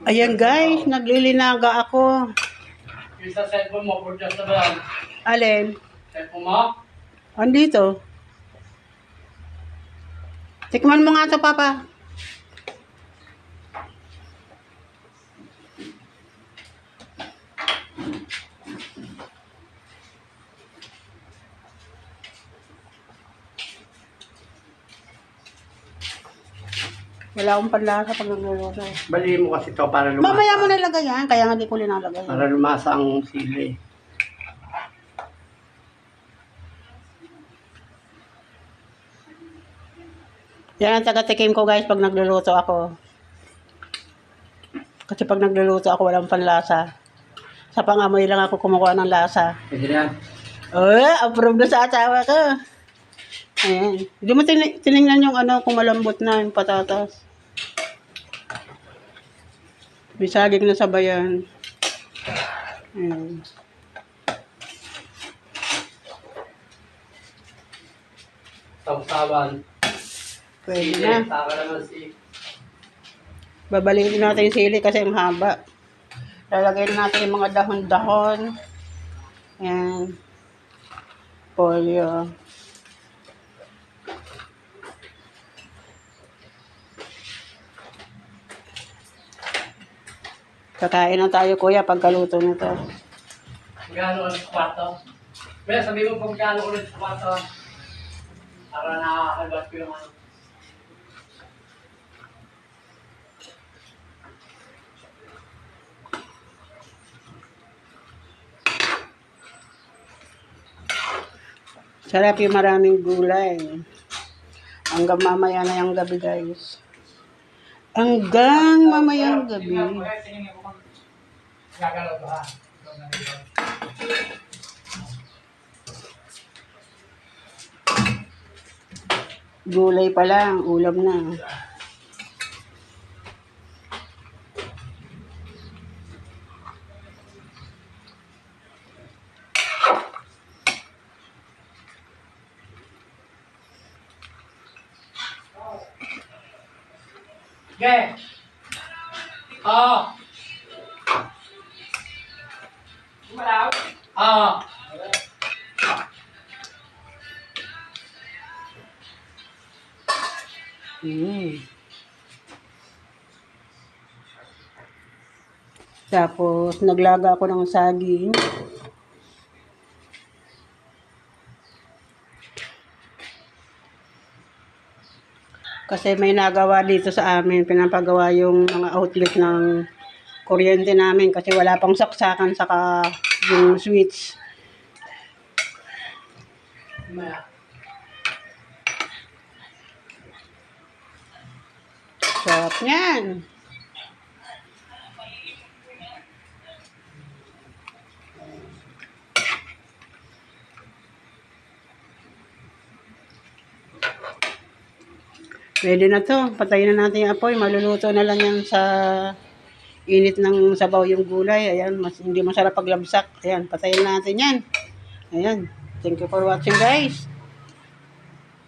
Ayan guys, naglilinaga ako. Yung sa cellphone mo, for just na ba yan? Alin? Cellphone mo? Andito. Tikman mo nga to, Papa. Wala akong panlasa pag nagluluto. Balihin mo kasi ito para lumasa. Mamaya mo nalagay yan, kaya nga di ko linalagay. Para lumasa ang sili. Yan ang taga-tikim ko guys pag nagluluto ako. Kasi pag nagluluto ako walang panlasa. Sa pangamoy lang ako kumukuha ng lasa. Pwede yan. Approve na sa asawa ko. Ayan. Hindi mo tinignan yung ano kung malambot na yung patatas. Bisagig na sa bayan. Ayan. Tawsawan. Pwede na. Tama naman si... Babalikin natin yung sili kasi ang haba. Lalagay natin yung mga dahon-dahon. Ayan. Polyo. Kakain na tayo kuya pagkaluto nito. Gano'n ulit sa kwarto? Kaya sabihin mo pag gano'n ulit sa kwarto. Para nakakakalbat ko yung ano. Sarap yung maraming gulay. Hanggang mamaya na yung gabi guys. Hanggang mamayang gabi. Gagalaw ba? Gulay pa lang, ulam na. Okay. Oo. Malaw? Oo. Tapos, naglaga ako ng saging. Kasi may nagawa dito sa amin, pinapagawa yung mga outlet ng kuryente namin kasi wala pang saksakan saka yung switch. Maya. Sarap yan. Pwede na to. Patayin na natin yung apoy. Maluluto na lang yan sa init ng sabaw yung gulay. Ayan, hindi masarap paglabsak. Ayan, patayin natin yan. Ayan. Thank you for watching guys.